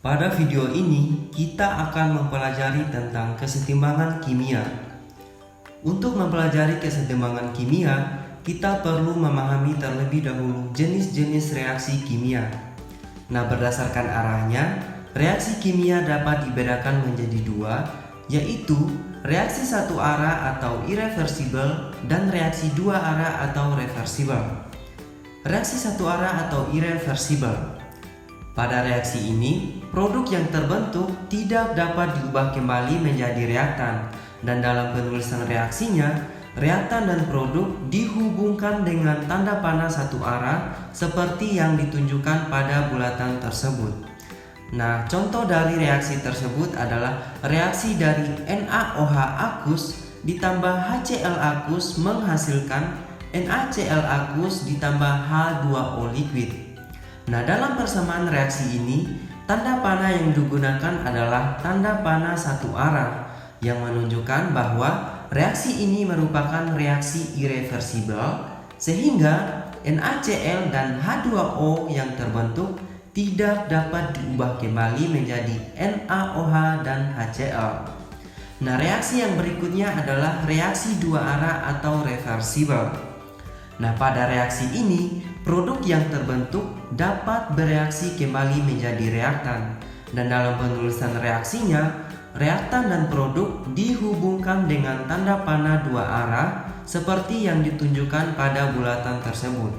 Pada video ini, kita akan mempelajari tentang kesetimbangan kimia. Untuk mempelajari kesetimbangan kimia, kita perlu memahami terlebih dahulu jenis-jenis reaksi kimia. Nah, berdasarkan arahnya, reaksi kimia dapat dibedakan menjadi dua, yaitu reaksi satu arah atau irreversible dan reaksi dua arah atau reversible. Reaksi satu arah atau irreversible. Pada reaksi ini, produk yang terbentuk tidak dapat diubah kembali menjadi reaktan, dan dalam penulisan reaksinya, reaktan dan produk dihubungkan dengan tanda panah satu arah seperti yang ditunjukkan pada bulatan tersebut. Nah, contoh dari reaksi tersebut adalah reaksi dari NaOH aqueous ditambah HCl aqueous menghasilkan NaCl aqueous ditambah H2O liquid. Nah, dalam persamaan reaksi ini, tanda panah yang digunakan adalah tanda panah satu arah yang menunjukkan bahwa reaksi ini merupakan reaksi irreversible sehingga NaCl dan H2O yang terbentuk tidak dapat diubah kembali menjadi NaOH dan HCl. Nah, reaksi yang berikutnya adalah reaksi dua arah atau reversible. Nah, pada reaksi ini, produk yang terbentuk dapat bereaksi kembali menjadi reaktan, dan dalam penulisan reaksinya, reaktan dan produk dihubungkan dengan tanda panah dua arah seperti yang ditunjukkan pada bulatan tersebut.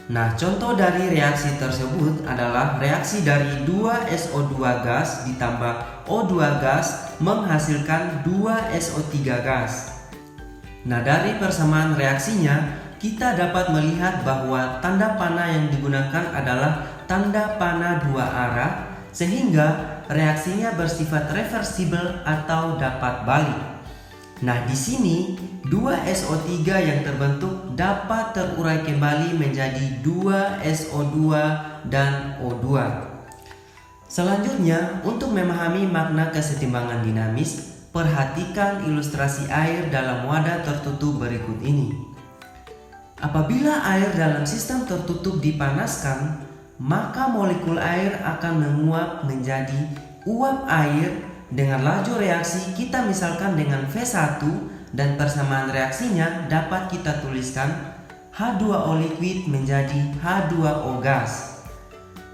Nah, contoh dari reaksi tersebut adalah reaksi dari 2SO2 gas ditambah O2 gas menghasilkan 2SO3 gas. Nah, dari persamaan reaksinya, kita dapat melihat bahwa tanda panah yang digunakan adalah tanda panah dua arah sehingga reaksinya bersifat reversible atau dapat balik. Nah, di sini 2SO3 yang terbentuk dapat terurai kembali menjadi 2SO2 dan O2. Selanjutnya, untuk memahami makna kesetimbangan dinamis, perhatikan ilustrasi air dalam wadah tertutup berikut ini. Apabila air dalam sistem tertutup dipanaskan, maka molekul air akan menguap menjadi uap air dengan laju reaksi kita misalkan dengan V1 dan persamaan reaksinya dapat kita tuliskan H2O liquid menjadi H2O gas.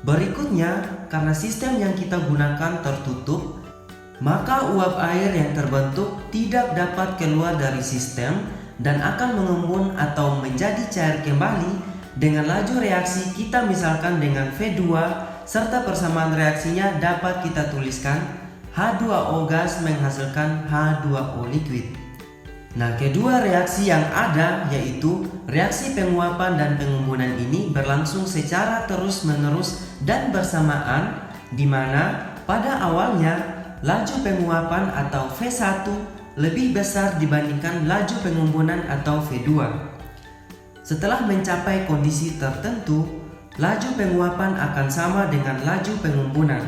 Berikutnya, karena sistem yang kita gunakan tertutup, maka uap air yang terbentuk tidak dapat keluar dari sistem dan akan mengembun atau menjadi cair kembali dengan laju reaksi kita misalkan dengan V2 serta persamaan reaksinya dapat kita tuliskan H2O gas menghasilkan H2O liquid. Nah, kedua reaksi yang ada yaitu reaksi penguapan dan pengembunan ini berlangsung secara terus-menerus dan bersamaan, di mana pada awalnya laju penguapan atau V1 lebih besar dibandingkan laju pengembunan atau V2. Setelah mencapai kondisi tertentu, laju penguapan akan sama dengan laju pengembunan.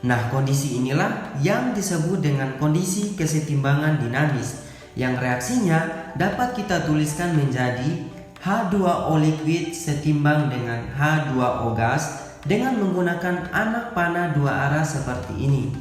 Nah, kondisi inilah yang disebut dengan kondisi kesetimbangan dinamis, yang reaksinya dapat kita tuliskan menjadi H2O liquid setimbang dengan H2O gas dengan menggunakan anak panah dua arah seperti ini.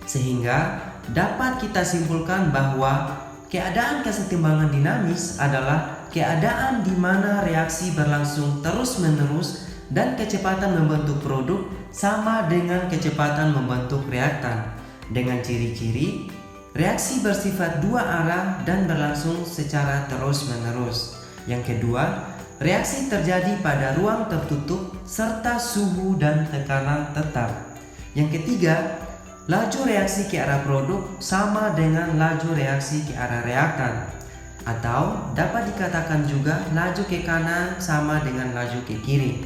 Sehingga dapat kita simpulkan bahwa keadaan kesetimbangan dinamis adalah keadaan di mana reaksi berlangsung terus-menerus dan kecepatan membentuk produk sama dengan kecepatan membentuk reaktan, dengan ciri-ciri reaksi bersifat dua arah dan berlangsung secara terus-menerus. Yang kedua, reaksi terjadi pada ruang tertutup serta suhu dan tekanan tetap. Yang ketiga, laju reaksi ke arah produk sama dengan laju reaksi ke arah reaktan, atau dapat dikatakan juga laju ke kanan sama dengan laju ke kiri.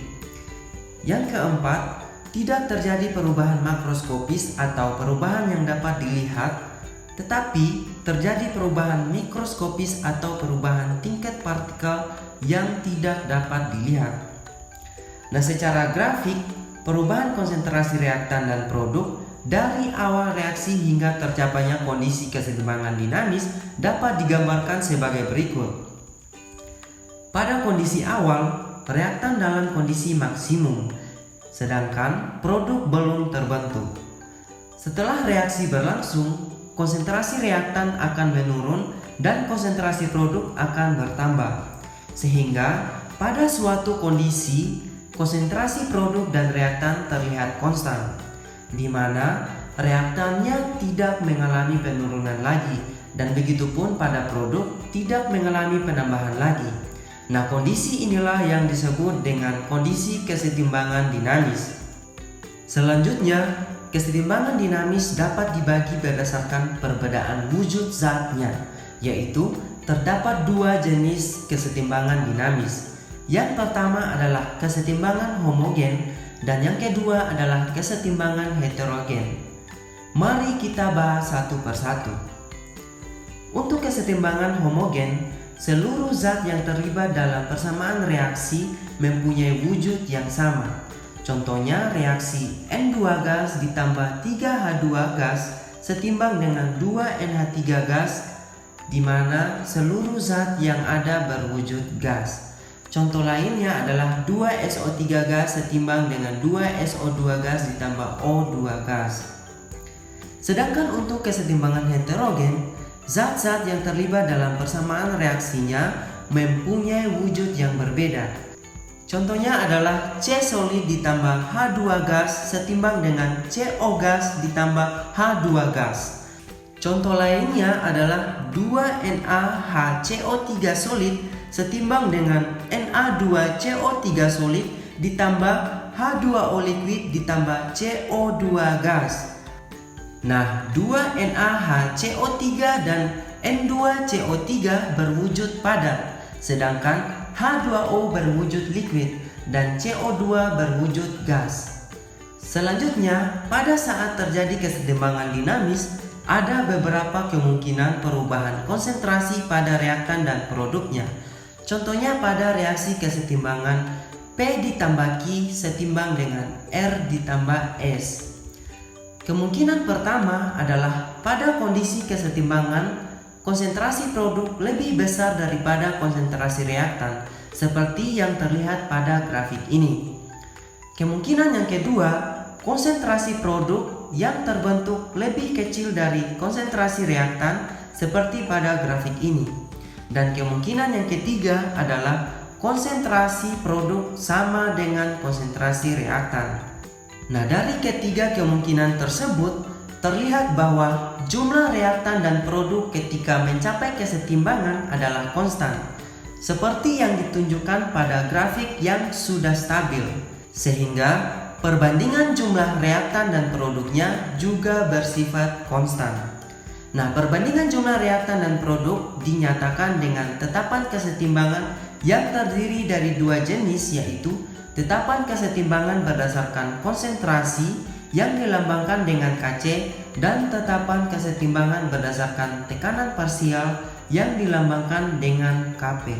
Yang keempat, tidak terjadi perubahan makroskopis atau perubahan yang dapat dilihat, tetapi terjadi perubahan mikroskopis atau perubahan tingkat partikel yang tidak dapat dilihat. Nah, secara grafik, perubahan konsentrasi reaktan dan produk dari awal reaksi hingga tercapainya kondisi kesetimbangan dinamis dapat digambarkan sebagai berikut. Pada kondisi awal, reaktan dalam kondisi maksimum, sedangkan produk belum terbentuk. Setelah reaksi berlangsung, konsentrasi reaktan akan menurun dan konsentrasi produk akan bertambah. Sehingga pada suatu kondisi, konsentrasi produk dan reaktan terlihat konstan, di mana reaktannya tidak mengalami penurunan lagi, dan begitupun pada produk tidak mengalami penambahan lagi. Nah, kondisi inilah yang disebut dengan kondisi kesetimbangan dinamis. Selanjutnya, kesetimbangan dinamis dapat dibagi berdasarkan perbedaan wujud zatnya, yaitu terdapat dua jenis kesetimbangan dinamis. Yang pertama adalah kesetimbangan homogen dan yang kedua adalah kesetimbangan heterogen. Mari kita bahas satu persatu. Untuk kesetimbangan homogen, seluruh zat yang terlibat dalam persamaan reaksi mempunyai wujud yang sama. Contohnya reaksi N2 gas ditambah 3H2 gas setimbang dengan 2NH3 gas, di mana seluruh zat yang ada berwujud gas. Contoh lainnya adalah 2SO3 gas setimbang dengan 2SO2 gas ditambah O2 gas. Sedangkan untuk kesetimbangan heterogen, zat-zat yang terlibat dalam persamaan reaksinya mempunyai wujud yang berbeda. Contohnya adalah C solid ditambah H2 gas setimbang dengan CO gas ditambah H2 gas. Contoh lainnya adalah 2NaHCO3 solid setimbang dengan Na2CO3 solid ditambah H2O liquid ditambah CO2 gas. Nah, 2NaHCO3 dan N2CO3 berwujud padat, sedangkan H2O berwujud liquid dan CO2 berwujud gas. Selanjutnya, pada saat terjadi kesetimbangan dinamis, ada beberapa kemungkinan perubahan konsentrasi pada reaktan dan produknya. Contohnya pada reaksi kesetimbangan P ditambah Q setimbang dengan R ditambah S. Kemungkinan pertama adalah pada kondisi kesetimbangan, konsentrasi produk lebih besar daripada konsentrasi reaktan, seperti yang terlihat pada grafik ini. Kemungkinan yang kedua, konsentrasi produk yang terbentuk lebih kecil dari konsentrasi reaktan, seperti pada grafik ini. Dan kemungkinan yang ketiga adalah konsentrasi produk sama dengan konsentrasi reaktan. Nah, dari ketiga kemungkinan tersebut, terlihat bahwa jumlah reaktan dan produk ketika mencapai kesetimbangan adalah konstan, seperti yang ditunjukkan pada grafik yang sudah stabil, sehingga perbandingan jumlah reaktan dan produknya juga bersifat konstan. Nah, perbandingan jumlah reaktan dan produk dinyatakan dengan tetapan kesetimbangan yang terdiri dari dua jenis, yaitu tetapan kesetimbangan berdasarkan konsentrasi yang dilambangkan dengan Kc dan tetapan kesetimbangan berdasarkan tekanan parsial yang dilambangkan dengan Kp.